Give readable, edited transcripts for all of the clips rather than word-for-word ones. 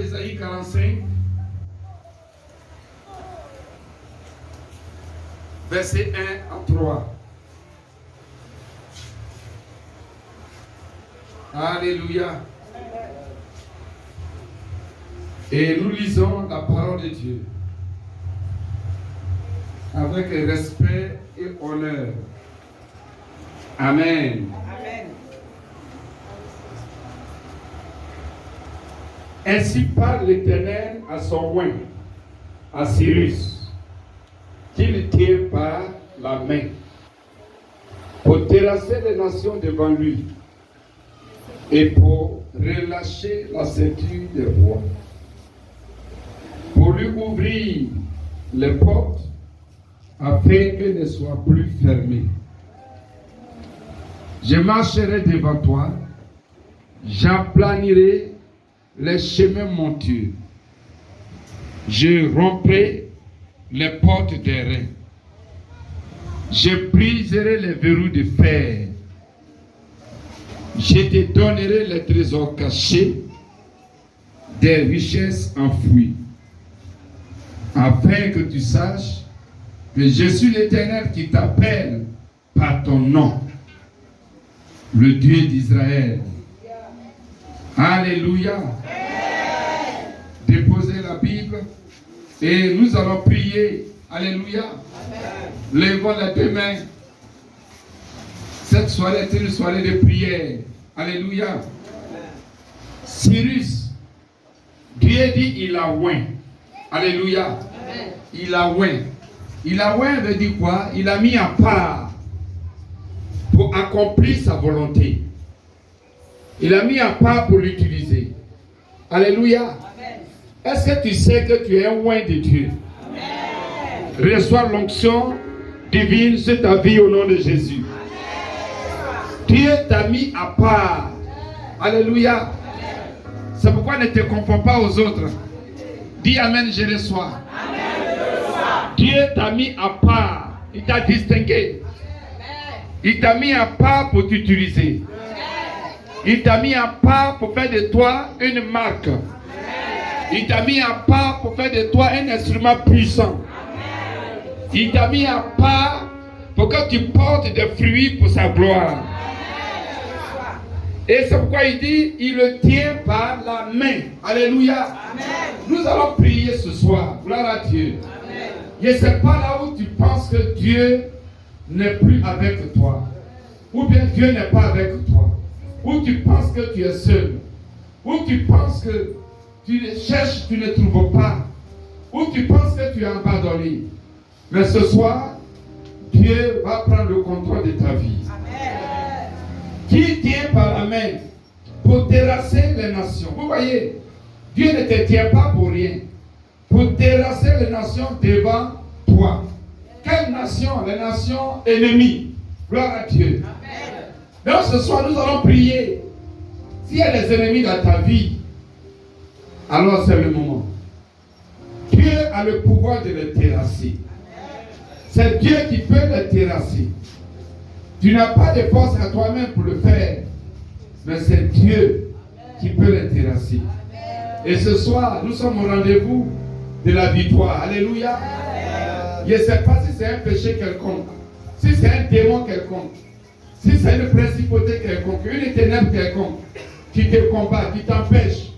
d'Ésaïe 45, versets 1 à 3. Alléluia. Et nous lisons la parole de Dieu avec respect et honneur. Amen. Amen. Ainsi parle l'Éternel à son oint, à Cyrus, qu'il tient par la main pour terrasser les nations devant lui et pour relâcher la ceinture des rois, pour lui ouvrir les portes afin qu'elles ne soient plus fermées. Je marcherai devant toi, j'aplanirai les chemins montueux, je romprai les portes des reins, je briserai les verrous de fer, je te donnerai les trésors cachés des richesses enfouies, afin que tu saches que je suis l'Éternel qui t'appelle par ton nom, le Dieu d'Israël. Alléluia. Déposez la Bible et nous allons prier. Alléluia. Levons les deux mains. Cette soirée est une soirée de prière. Alléluia. Cyrus, Dieu dit il a oint. Alléluia. Il a oint. Il a oint veut dire quoi? Il a mis à part pour accomplir sa volonté. Il a mis à part pour l'utiliser. Alléluia. Est-ce que tu sais que tu es un oint de Dieu? Amen. Reçois l'onction divine sur ta vie au nom de Jésus. Amen. Dieu t'a mis à part. Alléluia. C'est pourquoi ne te confonds pas aux autres. Dis Amen, je reçois. Amen, je reçois. Dieu t'a mis à part. Il t'a distingué. Il t'a mis à part pour t'utiliser. Il t'a mis à part pour faire de toi une marque. Il t'a mis à part pour faire de toi un instrument puissant. Il t'a mis à part pour que tu portes des fruits pour sa gloire. Et c'est pourquoi il dit, il le tient par la main. Alléluia. Nous allons prier ce soir. Gloire à Dieu. Et c'est pas là où tu penses que Dieu n'est plus avec toi. Ou bien Dieu n'est pas avec toi. Ou tu penses que tu es seul. Ou tu penses que tu cherches, tu ne trouves pas. Ou tu penses que tu es abandonné. Mais ce soir, Dieu va prendre le contrôle de ta vie. Amen. Qui tient par la main pour terrasser les nations. Vous voyez, Dieu ne te tient pas pour rien. Pour terrasser les nations devant toi. Quelle nation? Les nations ennemies. Gloire à Dieu. Amen. Donc ce soir, nous allons prier. S'il y a des ennemis dans ta vie, alors c'est le moment. Dieu a le pouvoir de les terrasser. C'est Dieu qui peut les terrasser. Tu n'as pas de force à toi-même pour le faire. Mais c'est Dieu qui peut les terrasser. Et ce soir, nous sommes au rendez-vous de la victoire. Alléluia. Je ne sais pas si c'est un péché quelconque. Si c'est un démon quelconque. Si c'est une principauté quelconque. Une ténèbre quelconque. Qui te combat, qui t'empêche.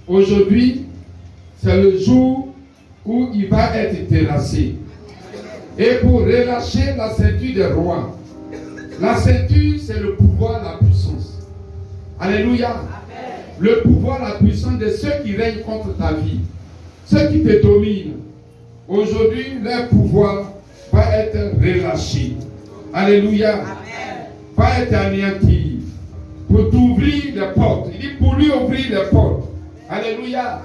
Aujourd'hui, c'est le jour où il va être terrassé. Et pour relâcher la ceinture des rois. La ceinture, c'est le pouvoir, la puissance. Alléluia. Amen. Le pouvoir, la puissance de ceux qui règnent contre ta vie. Ceux qui te dominent. Aujourd'hui, leur pouvoir va être relâché. Alléluia. Amen. Va être anéanti. Pour t'ouvrir les portes. Il dit pour lui ouvrir les portes. Alléluia.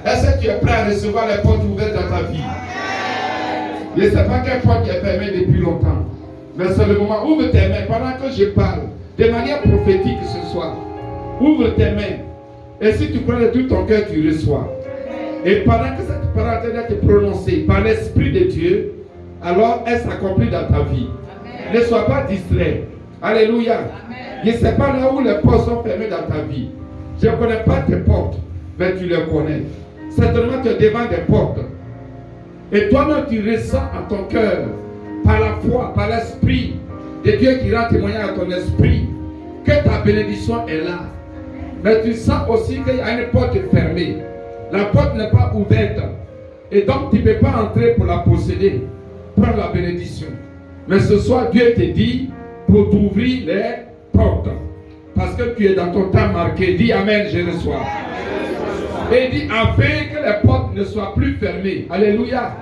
Est-ce que tu es prêt à recevoir les portes ouvertes dans ta vie? Je ne sais pas quelle porte est fermée depuis longtemps. Mais c'est le moment. Ouvre tes mains pendant que je parle. De manière prophétique ce soir. Ouvre tes mains. Et si tu prends de tout ton cœur, tu reçois. Et pendant que cette parole est prononcée par l'Esprit de Dieu, alors elle s'accomplit dans ta vie. Amen. Ne sois pas distrait. Alléluia. Amen. Je ne sais pas là où les portes sont fermées dans ta vie. Je ne connais pas tes portes. mais tu les connais. Certainement, tu es devant des portes. Et toi-même, tu ressens en ton cœur, par la foi, par l'esprit de Dieu qui rend témoignage à ton esprit, que ta bénédiction est là. Mais tu sens aussi qu'il y a une porte fermée. La porte n'est pas ouverte. Et donc, tu ne peux pas entrer pour la posséder. Prends la bénédiction. Mais ce soir, Dieu te dit pour t'ouvrir les portes. Parce que tu es dans ton temps marqué. Dis Amen, je reçois. Et dis afin que les portes ne soient plus fermées. Alléluia.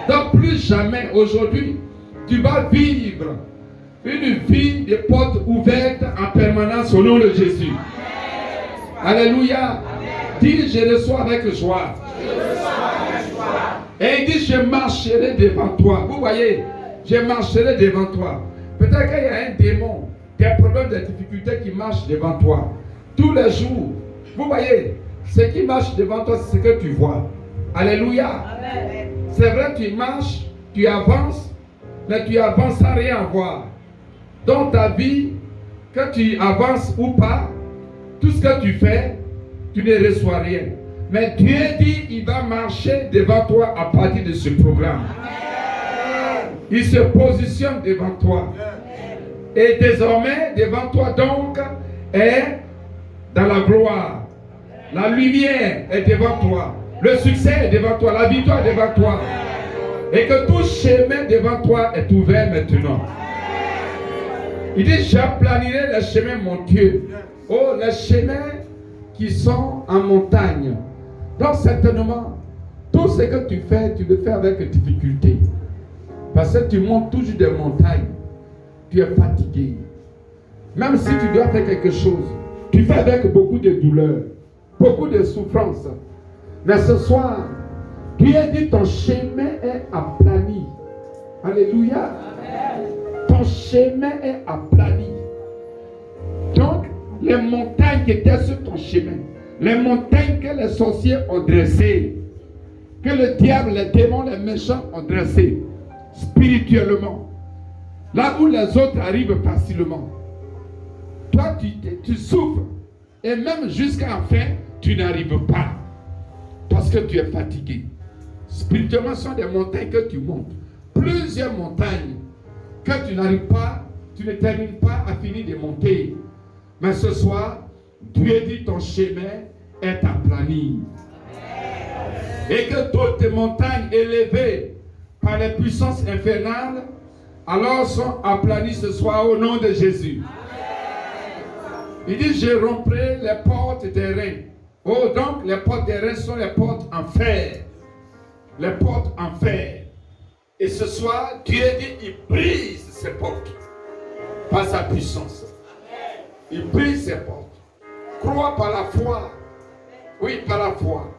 Donc, plus jamais aujourd'hui, tu vas vivre une vie de portes ouvertes en permanence au nom de Jésus. Alléluia. Dis je reçois avec joie. Et il dit je marcherai devant toi. Vous voyez, je marcherai devant toi. Peut-être qu'il y a un démon, des problèmes, des difficultés qui marchent devant toi. Tous les jours. Vous voyez, ce qui marche devant toi, c'est ce que tu vois. Alléluia. C'est vrai, tu marches, tu avances, mais tu avances sans rien voir. Dans ta vie, que tu avances ou pas, tout ce que tu fais, tu ne reçois rien. Mais Dieu dit, il va marcher devant toi à partir de ce programme. Il se positionne devant toi. Et désormais, devant toi donc, est dans la gloire. La lumière est devant toi. Le succès est devant toi. La victoire est devant toi. Et que tout chemin devant toi est ouvert maintenant. Il dit, j'aplanirai les chemins, mon Dieu. Oh, les chemins qui sont en montagne. Donc certainement, tout ce que tu fais, tu le fais avec difficulté. Parce que tu montes toujours des montagnes. Tu es fatigué. Même si tu dois faire quelque chose, tu fais avec beaucoup de douleur, beaucoup de souffrance. Mais ce soir, Dieu dit ton chemin est aplani. Alléluia. Ton chemin est aplani. Donc, les montagnes qui étaient sur ton chemin, les montagnes que les sorciers ont dressées, que le diable, les démons, les méchants ont dressées, spirituellement, là où les autres arrivent facilement, toi tu souffres, et même jusqu'à la fin, tu n'arrives pas, parce que tu es fatigué. Spirituellement, ce sont des montagnes que tu montes, plusieurs montagnes que tu n'arrives pas, tu ne termines pas à finir de monter. Mais ce soir, Dieu dit ton chemin est aplani. Et que toutes tes montagnes élevées par les puissances infernales, alors sont aplanies ce soir au nom de Jésus. Il dit, je romprai les portes des reins. Oh, donc les portes des reins sont les portes en fer. Les portes en fer. Et ce soir, Dieu dit, il brise ces portes par sa puissance. Il brise ses portes. Crois par la foi. Oui, par la foi.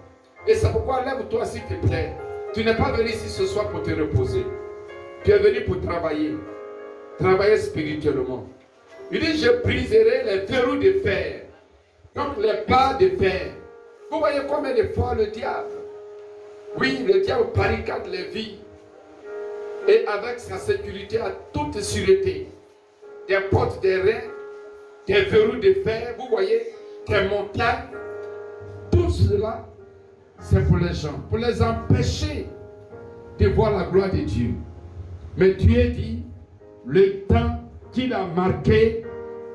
Et c'est pourquoi lève-toi s'il te plaît. Tu n'es pas venu ici ce soir pour te reposer. Tu es venu pour travailler. Travailler spirituellement. Il dit, je briserai les verrous de fer. Donc les barres de fer. Vous voyez combien de fois le diable. Oui, le diable barricade les vies. Et avec sa sécurité à toute sûreté. Des portes de reins. Des verrous de fer, vous voyez, des montagnes, tout cela, c'est pour les gens, pour les empêcher de voir la gloire de Dieu. Mais Dieu dit, le temps qu'il a marqué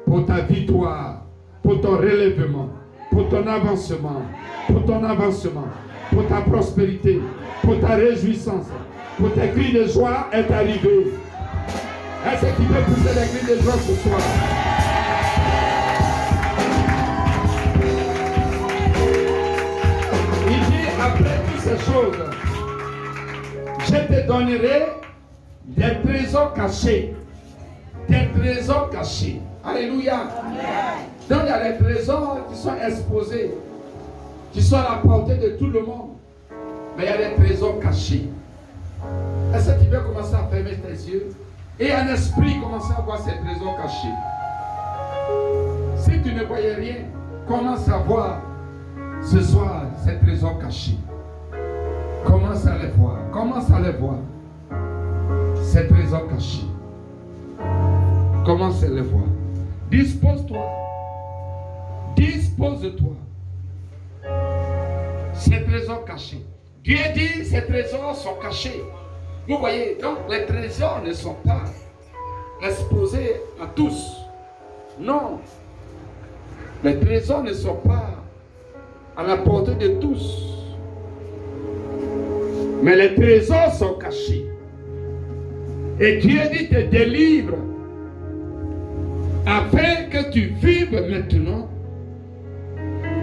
pour ta victoire, pour ton relèvement, pour ton avancement, pour ta prospérité, pour ta réjouissance, pour tes cris de joie est arrivé. Est-ce que tu peux pousser les cris de joie ce soir? Après toutes ces choses, je te donnerai des trésors cachés. Des trésors cachés. Alléluia. Amen. Donc il y a des trésors qui sont exposés, qui sont à la portée de tout le monde. Mais il y a des trésors cachés. Est-ce que tu veux commencer à fermer tes yeux et en esprit commencer à voir ces trésors cachés? Si tu ne voyais rien, commence à voir ce soir ces trésors cachés. Commence à les voir. Commence à les voir. Ces trésors cachés. Commence à les voir. Dispose-toi. Dispose-toi. Ces trésors cachés. Dieu dit ces trésors sont cachés. Vous voyez, donc les trésors ne sont pas exposés à tous. Non. Les trésors ne sont pas à la portée de tous. Mais les trésors sont cachés. Et Dieu dit te délivre afin que tu vives maintenant.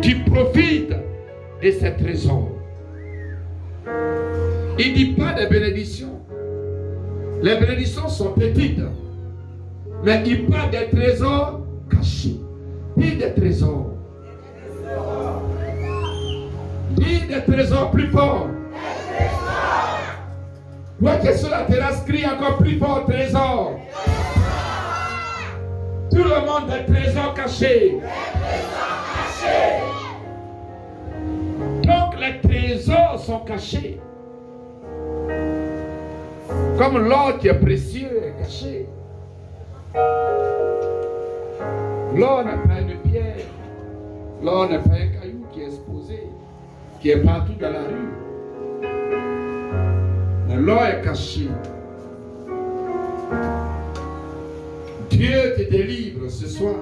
Tu profites de ces trésors. Il ne dit pas de bénédictions. Les bénédictions sont petites. Mais il parle des trésors cachés. Dis des trésors. Dis des trésors plus forts. Toi qui es sur la terrasse, crie encore plus fort trésor. Tout le monde des trésors cachés. Donc les trésors sont cachés. Comme l'or qui est précieux est caché. L'or n'est pas une pierre. L'or n'est pas un caillou qui est exposé, qui est partout dans la rue. Mais l'or est caché. Dieu te délivre ce soir.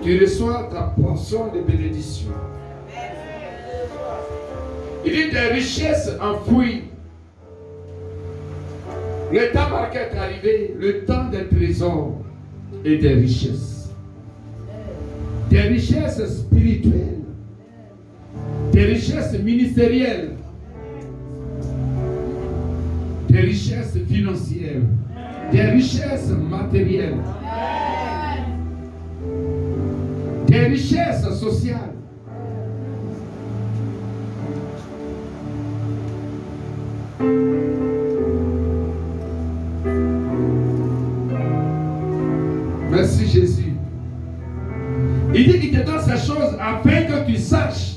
Tu reçois ta portion de bénédiction. Il dit des richesses enfouies. Le temps marqué est arrivé, le temps des trésors et des richesses. Des richesses spirituelles, des richesses ministérielles, des richesses financières, des richesses matérielles, des richesses sociales. Merci Jésus. Il dit qu'il te donne ces choses afin que tu saches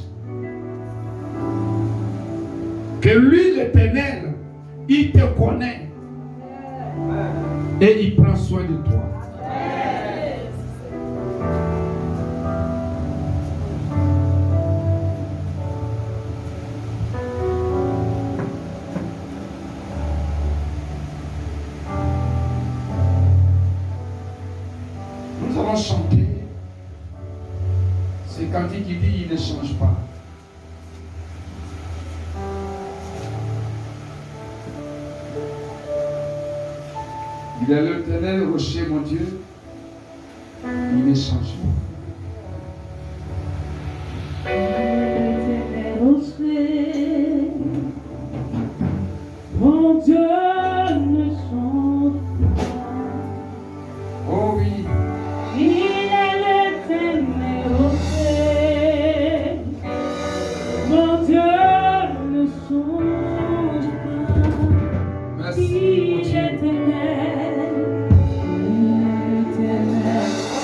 que lui, l'Éternel, il te connaît et il prend soin de toi. Nous allons chanter. C'est quand il dit il ne change pas. Il est l'Éternel rocher, mon Dieu. Il ne change pas. L'Éternel rocher, mon Dieu ne change pas. Oh oui. Il est l'Éternel rocher, mon Dieu ne change pas. Merci, Il mon est Dieu. éternel,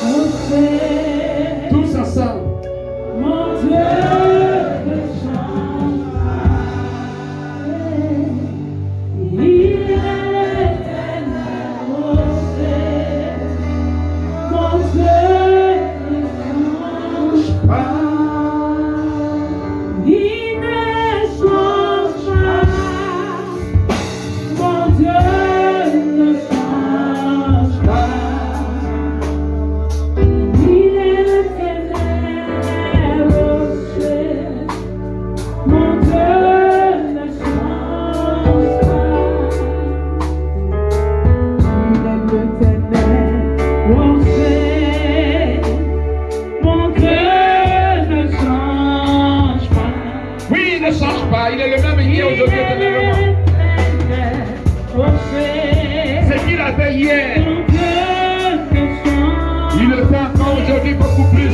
rocher, Tous ensemble. mon Dieu ne change pas. Il est l'éternel rocher, mon Dieu ne change pas. Il ne change pas. Mon Dieu ne change pas. Il est l'éternel rocher. Mon Dieu ne change pas. Il est l'éternel rocher. Mon Dieu ne change pas. Oui, il ne change pas. Il est le même hier, aujourd'hui, éternellement. C'est qu'il a fait hier. Il le fait encore aujourd'hui beaucoup plus.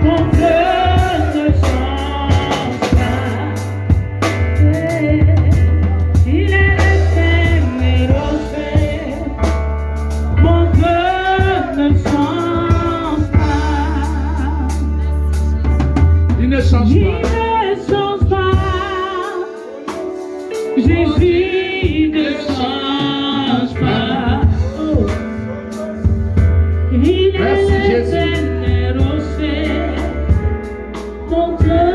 Mon Dieu ne change pas. Jésus ne change pas. Il est l'éternel rocher. Mon Dieu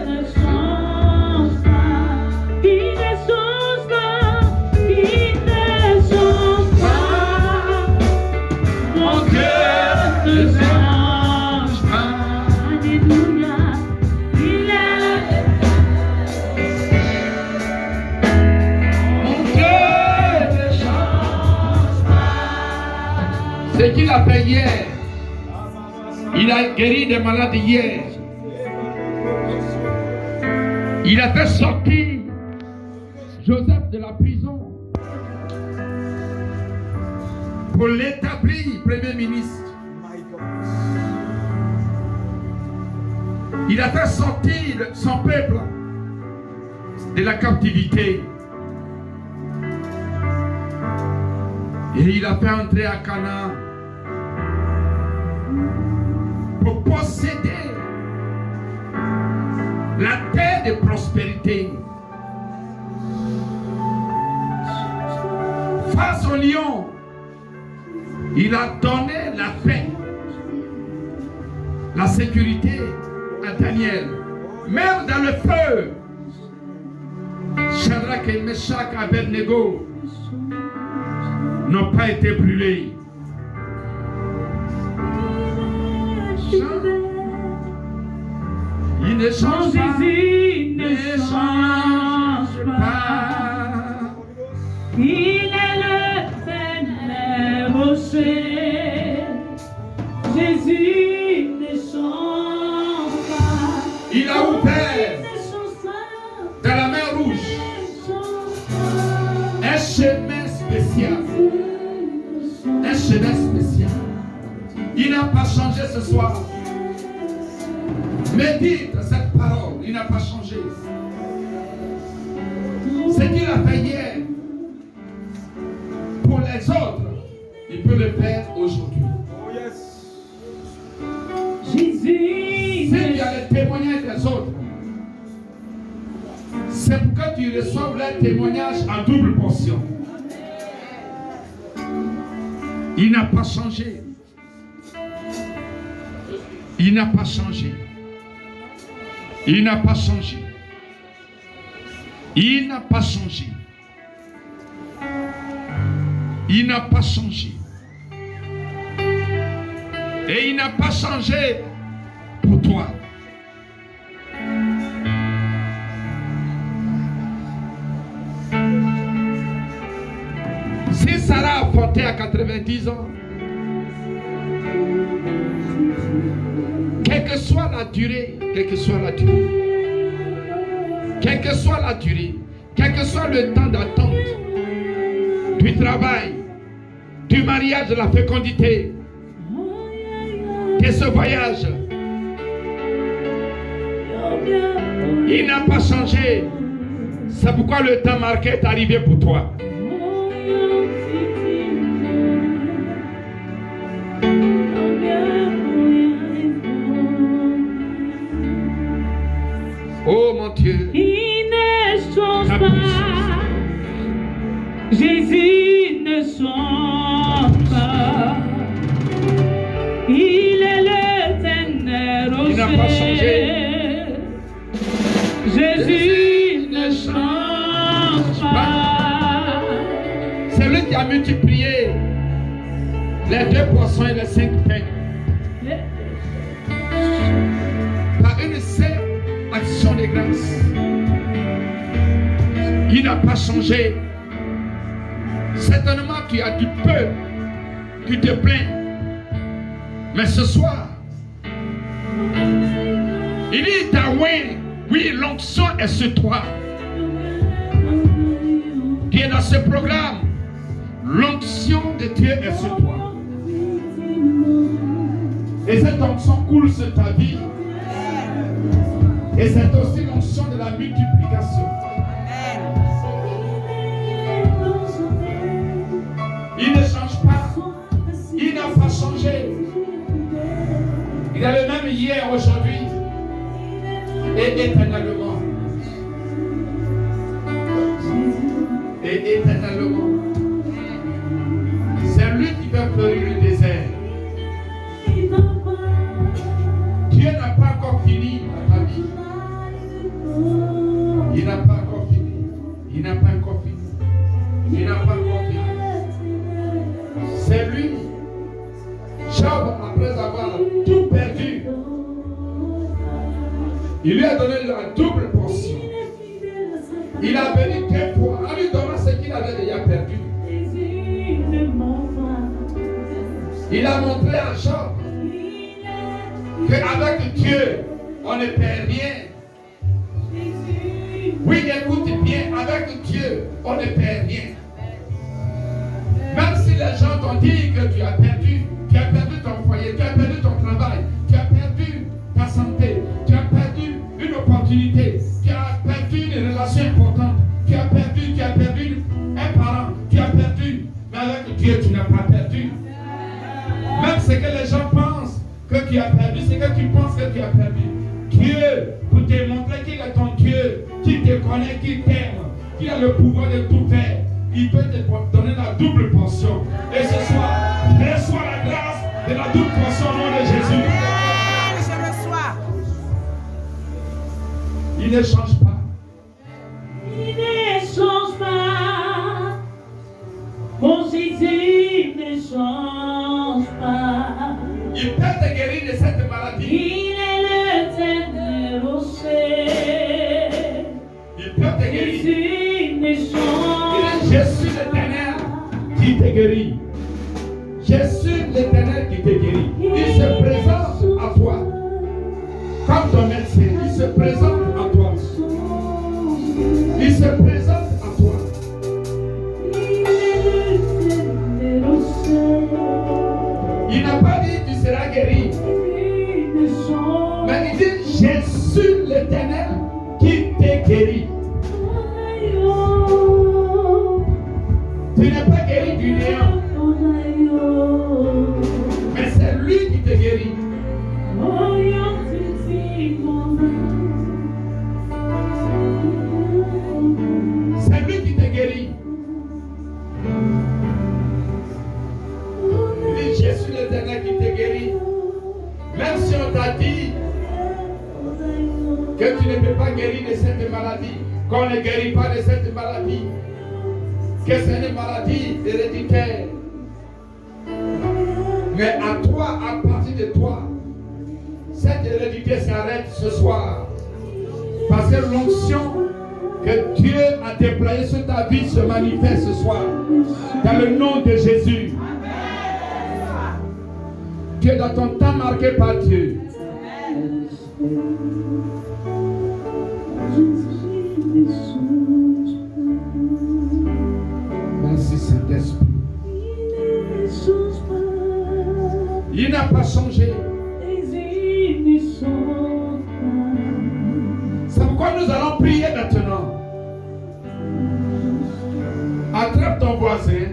ne change pas. Il ne change pas. Il ne change pas. Mon cœur ne change pas. Alléluia. Il est Mon cœur ne change pas. Ce qu'il a fait hier, il a guéri des malades hier. Il a fait sortir Joseph de la prison pour l'établir premier ministre. Il a fait sortir son peuple de la captivité. Et il a fait entrer à Canaan pour posséder la terre de prospérité. Face au lion, il a donné la paix, la sécurité à Daniel. Même dans le feu, Shadrach et Meshach et Abednego n'ont pas été brûlés. Il ne change pas. Jésus ne change pas. Il est l'éternel rocher. Jésus ne change pas. Il a ouvert Il ne change pas. dans la mer Rouge un chemin spécial. Un chemin spécial. Il n'a pas changé ce soir. Médite cette parole, il n'a pas changé. Ce qu'il a fait hier pour les autres, il peut le faire aujourd'hui. Jésus S'il y a le témoignage des autres, c'est pour que tu reçoives leur témoignage en double portion. Il n'a pas changé. Il n'a pas changé. Il n'a pas changé. Il n'a pas changé. Il n'a pas changé. Et il n'a pas changé pour toi. Si Sarah a porté à 90 ans, quelle que soit la durée, quelle que soit la durée, quelle que soit la durée, quel que soit le temps d'attente, du travail, du mariage, de la fécondité, de ce voyage, il n'a pas changé. C'est pourquoi le temps marqué est arrivé pour toi. Oh mon Dieu, il ne change pas. Jésus ne change pas. Il est l'éternel rocher. Il n'a pas changé. Jésus ne change pas. C'est lui qui a multiplié les 2 poissons et les 5 pains par une simple action de grâce. Il n'a pas changé. Certainement tu as du peu, tu te plains. Mais ce soir, il dit à oui, l'onction est sur toi. Qui est dans ce programme, l'onction de Dieu est sur toi. Et cette onction coule sur ta vie. Et c'est aussi l'onction de la multiplication. Il ne change pas. Il n'a pas changé. Il est le même hier, aujourd'hui et éternellement. et éternellement. C'est lui qui va fleurir le désert. Dieu n'a pas encore fini dans ta vie. Il n'a pas encore fini. Il n'a pas encore fini. Il n'a pas encore fini. C'est lui. Job, après avoir tout perdu, il lui a donné la double portion. Il a béni 2 fois en lui donnant ce qu'il avait déjà perdu. Il a montré à Job qu'avec Dieu, on ne perd rien. Oui, écoute bien, avec Dieu, on ne perd rien. Même si les gens t'ont dit que tu as perdu ton foyer, tu as perdu ton travail, tu as perdu ta santé, tu as perdu une opportunité, tu as perdu une relation importante, tu as perdu un parent, tu as perdu, mais avec Dieu, tu n'as pas perdu. Même ce que les gens pensent que tu as perdu, c'est que tu penses que tu as perdu. Dieu, pour te montrer qu'il est ton Dieu, qu'il te connaît, qu'il t'aime, qu'il a le pouvoir de tout faire, il peut te donner la double portion. Et ce soir, reçois la grâce de la double portion au nom de Jésus. Je reçois. Il ne change pas. Il ne change pas. Mon Jésus ne change pas. Il peut te guérir de cette maladie. Il est l'éternel rocher. Il peut te guérir. Jésus ne change Je suis l'éternel qui te guérit. Je suis l'éternel qui te guérit. Il se présente à toi. Comme ton médecin, il se présente à toi. Il se présente à toi. Il n'a pas dit tu seras guéri. Mais il dit je suis l'éternel qui te guérit. Tu n'es pas guéri du néant. Mais c'est lui qui te guérit. C'est lui qui te guérit. Il dit, je suis l'éternel qui te guérit. Même si on t'a dit que tu ne peux pas guérir de cette maladie, qu'on ne guérit pas de cette maladie, que c'est une maladie héréditaire. Mais à toi, à partir de toi, cette hérédité s'arrête ce soir. Parce que l'onction que Dieu a déployée sur ta vie se manifeste ce soir. Dans le nom de Jésus. Tu es dans ton temps marqué par Dieu. Merci Saint-Esprit. Il n'a pas changé. C'est pourquoi nous allons prier maintenant. Attrape ton voisin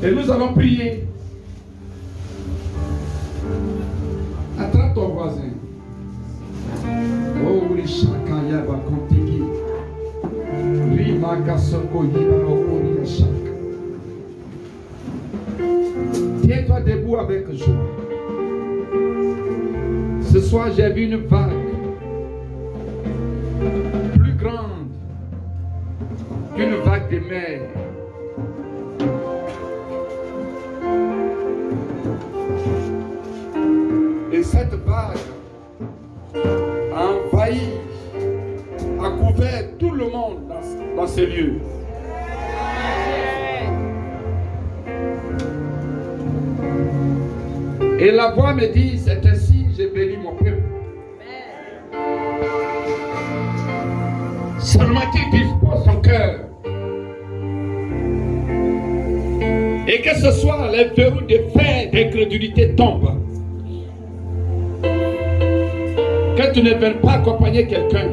et nous allons prier. Attrape ton voisin. Oh, les chakaya va contiguer. Rima kasoko yiba okori chaka. Tiens-toi debout avec joie. Ce soir, j'ai vu une vague plus grande qu'une vague de mer. Et cette vague a envahi, a couvert tout le monde dans ces lieux. Et la voix me dit, c'est ainsi, j'ai béni mon peuple. Seulement qu'il dispose son cœur. Et que ce soit les verrous de fer d'incrédulité tombent. Que tu ne viennes pas accompagner quelqu'un.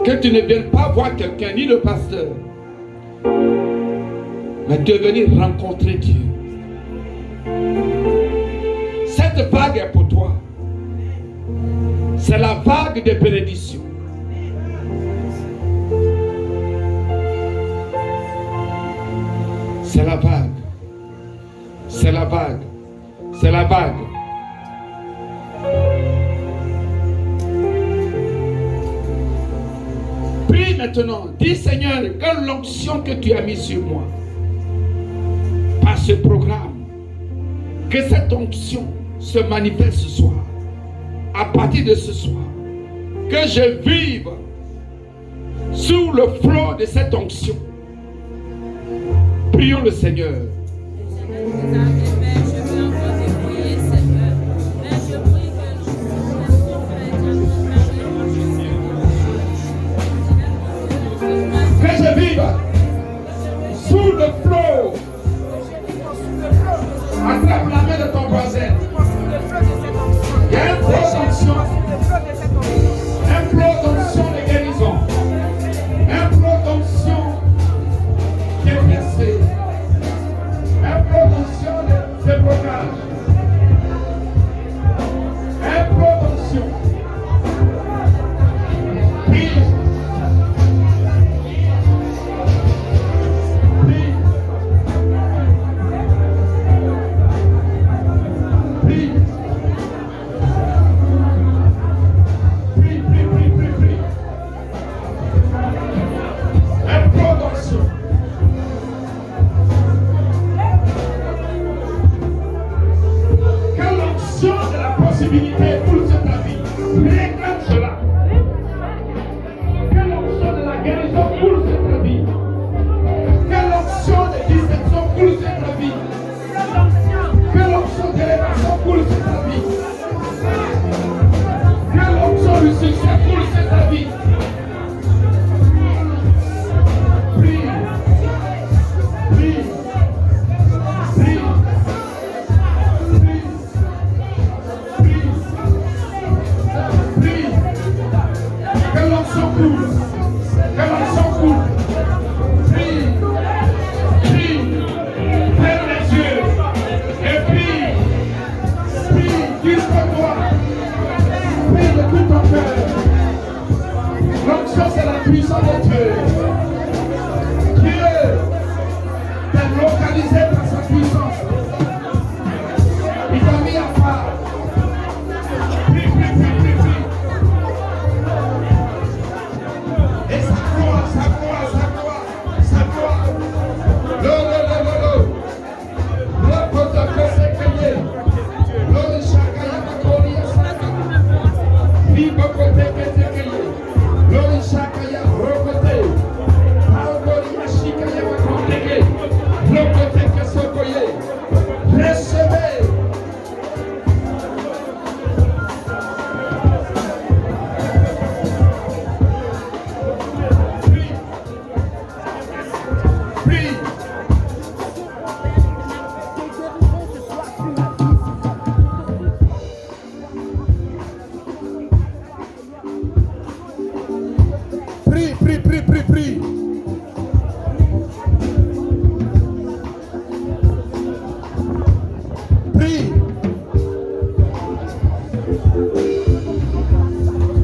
Que tu ne viennes pas voir quelqu'un, ni le pasteur. Mais de venir rencontrer Dieu. Cette vague est pour toi. C'est la vague de bénédiction. C'est la vague. C'est la vague. C'est la vague. Prie maintenant. Dis Seigneur, que l'onction que tu as mise sur moi, par ce programme, que cette onction se manifeste ce soir. À partir de ce soir, que je vive sous le flot de cette onction. Prions le Seigneur. Que je vive sous le flot. Attrape la main de ton voisin. Il y a un flot d'onction. Un flot d'onction de guérison. Un flot d'onction qui est versé. Un flot d'onction de blocage. Un flot d'onction. Prie. Pour cette vie, réclame cela. Quelle onction de la guérison pour cette vie. Quelle onction de distinction pour cette vie. Quelle onction d'élévation pour cette vie. Quelle onction de succès pour cette vie. Prie. Prie. Prie. C'est la puissance de Dieu. Dieu t'a localisé par sa puissance. Il t'a mis à part. Prie, prie, prie, prie, prie. Et ça croit, ça croit, ça croit, ça croit.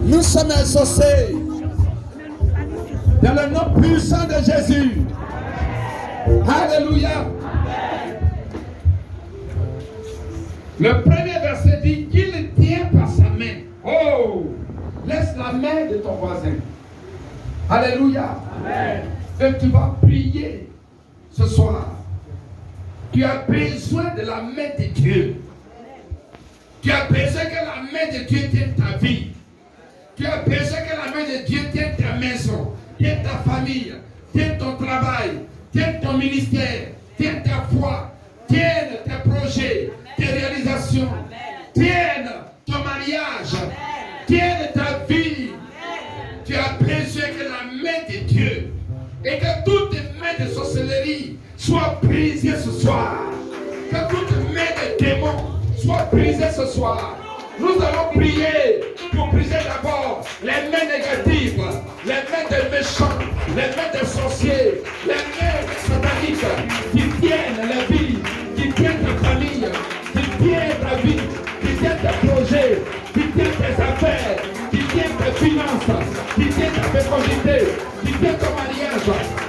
Nous sommes exaucés dans le nom puissant de Jésus. Alléluia. Le premier verset dit qu'il tient par sa main. Oh, laisse la main de ton voisin. Alléluia. Amen. Et tu vas prier ce soir. Tu as besoin de la main de Dieu. Tu as besoin que la main de Dieu tienne ta vie. Tu as besoin que la main de Dieu tienne ta maison, tienne ta famille, tienne ton travail, tienne ton ministère, tienne ta foi, tienne tes projets, tes réalisations, tienne ton mariage, tienne ta vie. Tu as besoin que la main de Dieu et que toutes les mains de sorcellerie soient brisées ce soir. Que toutes les mains de démons soient brisées ce soir. Nous allons prier pour briser d'abord les mains négatives, les mains des méchants, les mains des sorciers, les mains sataniques qui tiennent la vie, qui tiennent ta famille, qui tiennent ta vie, qui tiennent tes projets, qui tiennent tes affaires, qui tiennent tes finances, qui tiennent ta fécondité, qui tiennent ton mariage.